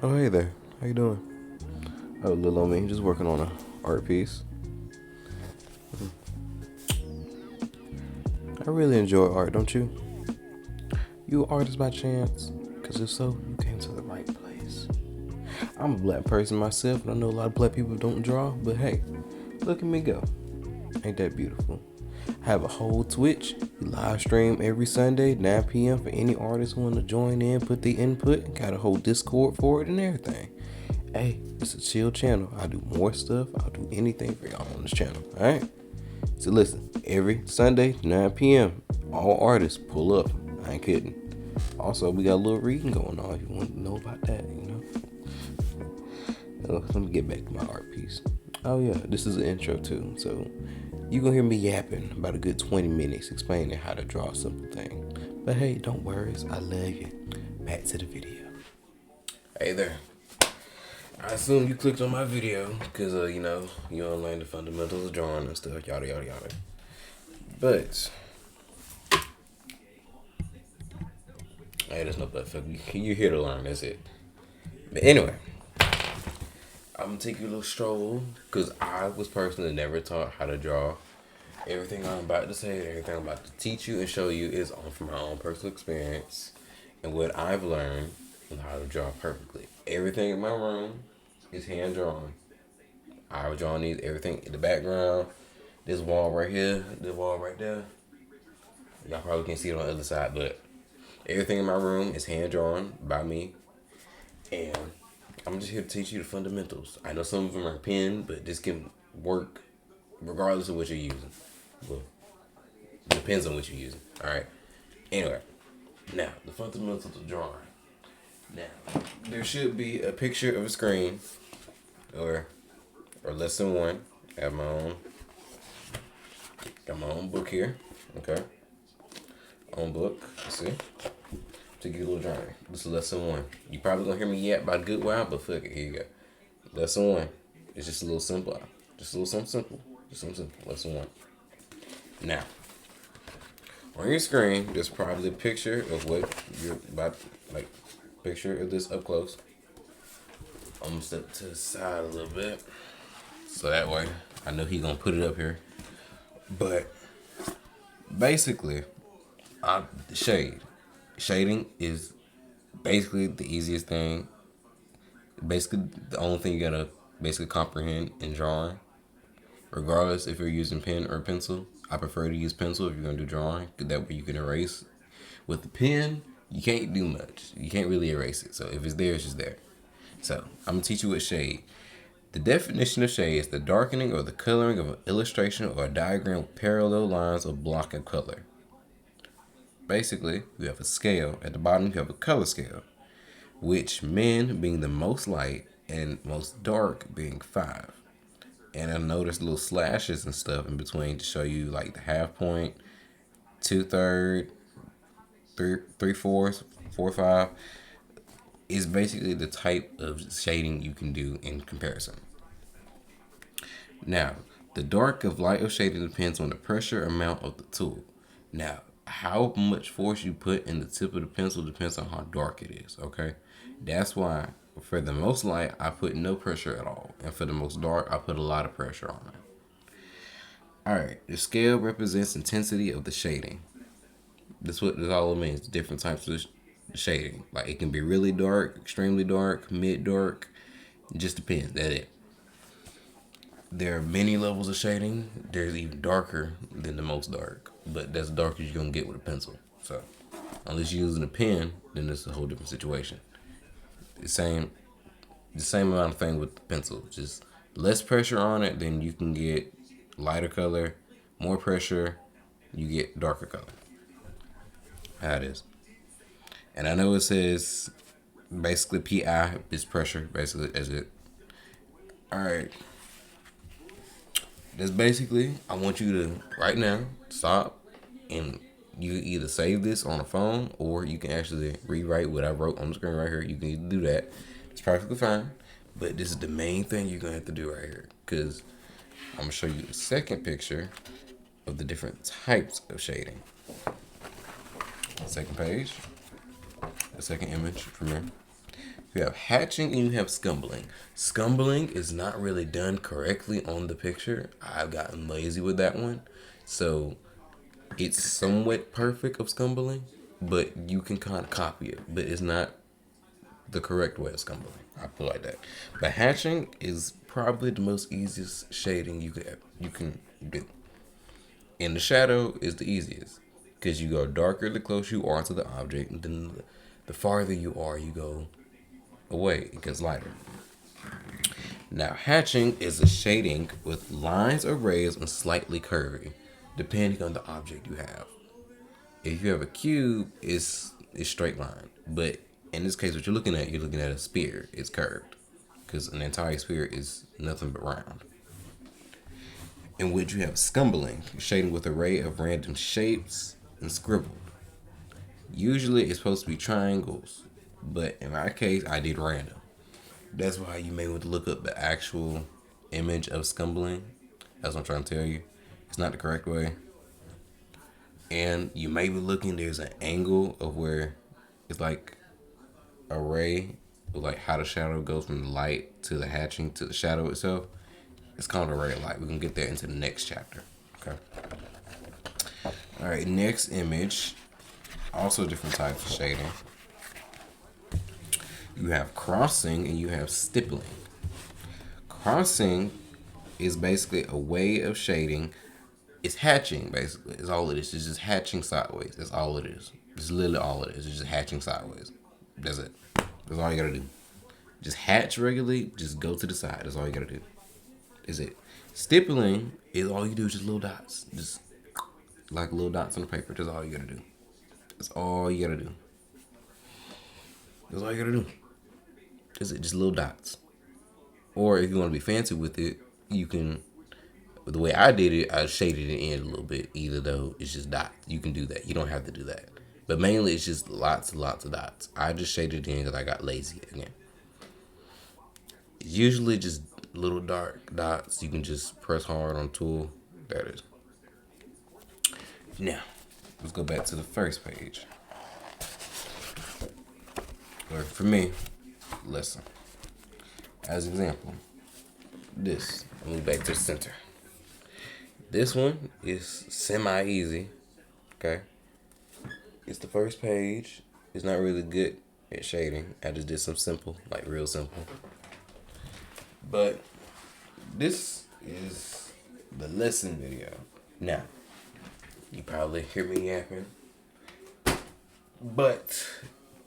Oh, hey there. How you doing? Oh, little old me, just working on a art piece. I really enjoy art, don't you? You an artist by chance? Cause if so, you came to the right place. I'm a black person myself, and I know a lot of black people don't draw, but hey, look at me go. Ain't that beautiful? I have a whole Twitch. We live stream every Sunday, 9 p.m. for any artist who want to join in, put the input. Got a whole Discord for it and everything. Hey, it's a chill channel. I do more stuff. I'll do anything for y'all on this channel. Alright? So listen, every Sunday, 9 p.m., all artists pull up. I ain't kidding. Also, we got a little reading going on if you want to know about that, let me get back to my art piece. Oh yeah, this is an intro too. So you gonna hear me yapping about a good 20 minutes explaining how to draw a simple thing. But hey, don't worry, I love you. Back to the video. Hey there. I assume you clicked on my video because, you want to learn the fundamentals of drawing and stuff, yada, yada, yada. But, hey, there's no but fuck. You're here to learn, that's it. But anyway, I'm going to take you a little stroll because I was personally never taught how to draw. Everything I'm about to say, everything I'm about to teach you and show you is from my own personal experience and what I've learned and how to draw perfectly. Everything in my room is hand drawn. I was drawing these, everything in the background. This wall right here, this wall right there. Y'all probably can't see it on the other side, but everything in my room is hand drawn by me. And I'm just here to teach you the fundamentals. I know some of them are pen, but this can work regardless of what you're using. Well, it depends on what you're using. Alright. Anyway, now the fundamentals of drawing. Now, there should be a picture of a screen or lesson one. I have got my own book here. Okay. Own book. Let's see. Take you a little journey. This is lesson one. You probably gonna hear me yap by a good while, but fuck it, here you go. Lesson one. It's just a little simple. Just a little something simple. Just something simple. Lesson one. Now, on your screen, there's probably a picture of what you're about, like, picture of this up close. I'm gonna step to the side a little bit. So that way, I know he's gonna put it up here. But, basically, shading is basically the easiest thing. Basically, the only thing you gotta basically comprehend in drawing. Regardless if you're using pen or pencil. I prefer to use pencil if you're gonna do drawing. That way you can erase. With the pen, you can't do much. You can't really erase it. So if it's there, it's just there. So I'm gonna teach you what shade. The definition of shade is the darkening or the coloring of an illustration or a diagram with parallel lines of block of color. Basically, you have a scale. At the bottom, you have a color scale, which men being the most light and most dark being 5. And I noticed little slashes and stuff in between to show you like the half point, 2/3, 3/4, 4/5 is basically the type of shading you can do in comparison. Now, the dark of light of shading depends on the pressure amount of the tool. Now, how much force you put in the tip of the pencil depends on how dark it is, okay? That's why for the most light, I put no pressure at all. And for the most dark, I put a lot of pressure on it. Alright, the scale represents intensity of the shading. That's all it means, different types of shading. Like it can be really dark, extremely dark, mid-dark. It just depends, that's it. There are many levels of shading. There's even darker than the most dark. But that's the darkest you're going to get with a pencil. So, unless you're using a pen, then it's a whole different situation. The same amount of thing with the pencil. Just less pressure on it, then you can get lighter color. More pressure, you get darker color. How it is. And I know it says basically PI is pressure, basically as it. Alright. That's basically, I want you to right now stop and you either save this on a phone or you can actually rewrite what I wrote on the screen right here. You can either do that. It's perfectly fine. But this is the main thing you're going to have to do right here. Because I'm going to show you the second picture of the different types of shading. Second page. The second image from here. You have hatching and you have scumbling. Scumbling is not really done correctly on the picture. I've gotten lazy with that one. So it's somewhat perfect of scumbling, but you can kind of copy it. But it's not the correct way of scumbling. I put it like that. But hatching is probably the most easiest shading you can do. And the shadow is the easiest because you go darker the closer you are to the object, and then the farther you are, you go away. It gets lighter. Now, hatching is a shading with lines or rays and slightly curvy, depending on the object you have. If you have a cube, it's straight line. But in this case, what you're looking at a sphere. It's curved because an entire sphere is nothing but round. In which you have scumbling, shading with an array of random shapes and scribbled. Usually, it's supposed to be triangles, but in my case, I did random. That's why you may want to look up the actual image of scumbling. That's what I'm trying to tell you. It's not the correct way. And you may be looking, there's an angle of where it's like a ray, like how the shadow goes from the light to the hatching to the shadow itself. It's called a ray of light. We can get there into the next chapter. Okay. All right, next image. Also different types of shading. You have crossing and you have stippling. Crossing is basically a way of shading. It's hatching, basically. It's all it is. It's just hatching sideways. That's all it is. It's literally all it is. It's just hatching sideways. That's it. That's all you gotta do. Just hatch regularly. Just go to the side. That's all you gotta do. Is it. Stippling is all you do is just little dots. Just like little dots on the paper. That's all you gotta do. That's all you gotta do. That's all you gotta do. Is it just little dots? Or if you want to be fancy with it, you can. The way I did it, I shaded it in a little bit. Either though it's just dots. You can do that. You don't have to do that. But mainly it's just lots and lots of dots. I just shaded it in because I got lazy again. It's usually just little dark dots. You can just press hard on tool. That is. Now, let's go back to the first page. Or for me, listen. As an example, this. I'll move back to the center. This one is semi-easy. Okay. It's the first page. It's not really good at shading. I just did some simple, like real simple. But this is the lesson video. Now, you probably hear me yapping. But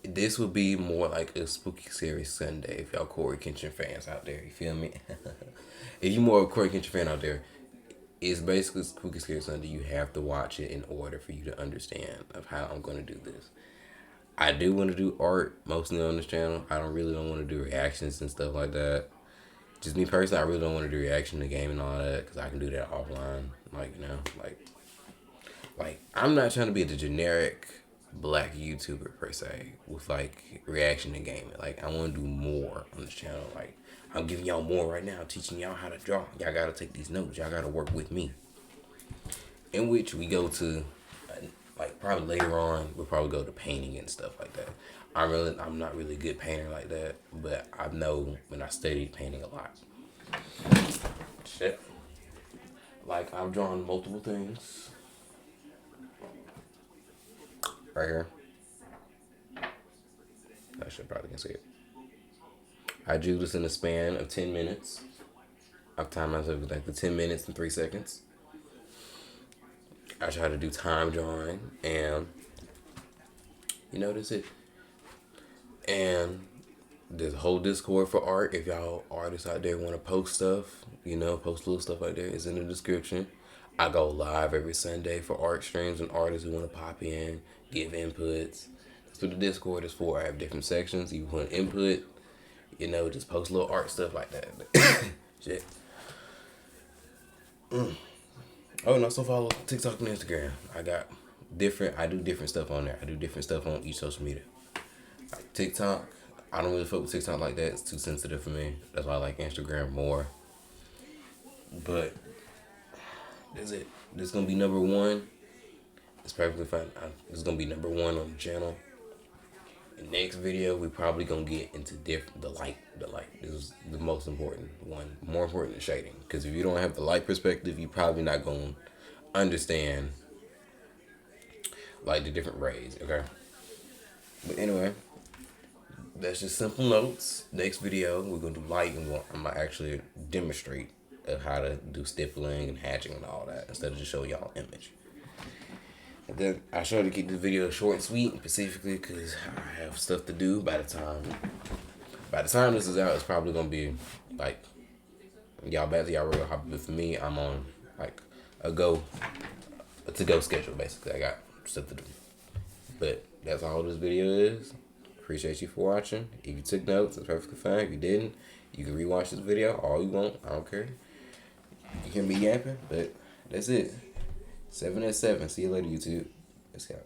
this would be more like a spooky scary Sunday if y'all Corey Kenshin fans out there. You feel me? If you more of a Corey Kenshin fan out there, it's basically spooky scary Sunday. You have to watch it in order for you to understand of how I'm going to do this. I do want to do art mostly on this channel. I don't want to do reactions and stuff like that. Just me personally, I really don't want to do reaction to game and all that because I can do that offline. Like I'm not trying to be the generic black YouTuber per se with like reaction to gaming. Like I want to do more on this channel. Like I'm giving y'all more right now, teaching y'all how to draw. Y'all gotta take these notes. Y'all gotta work with me. In which we go to, like probably later on, we'll probably go to painting and stuff like that. I'm not really a good painter like that, but I know when I studied painting a lot. Shit. Like I've drawn multiple things. Right here. I should probably can see it. I drew this in a span of 10 minutes. I've timed myself with like the 10 minutes and 3 seconds. I try to do time drawing and that's it. And there's a whole Discord for art. If y'all artists out there want to post stuff, post little stuff like that, it's in the description. I go live every Sunday for art streams and artists who want to pop in, give inputs. That's what the Discord is for. I have different sections. You want input, just post little art stuff like that. Shit. Oh, and also follow TikTok and Instagram. I do different stuff on there. I do different stuff on each social media. Like TikTok, I don't really fuck with TikTok like that. It's too sensitive for me. That's why I like Instagram more. But that's it. This is gonna be #1. It's perfectly fine. This is gonna be #1 on the channel. Next video, we probably gonna get into the light. The light is the most important one, more important than shading. Because if you don't have the light perspective, you probably not gonna understand like the different rays. Okay. But anyway, that's just simple notes. Next video, we're gonna do light, and I'm gonna actually demonstrate of how to do stippling and hatching and all that instead of just showing y'all image. And then I try to keep the video short and sweet, specifically because I have stuff to do. By the time this is out, it's probably gonna be like y'all back to y'all real hobby. But for me, I'm on like a to-go schedule basically. I got stuff to do. But that's all this video is. Appreciate you for watching. If you took notes, it's perfectly fine. If you didn't, you can rewatch this video all you want. I don't care. You can hear me yapping, but that's it. 7 at 7. See you later, YouTube. Let's go.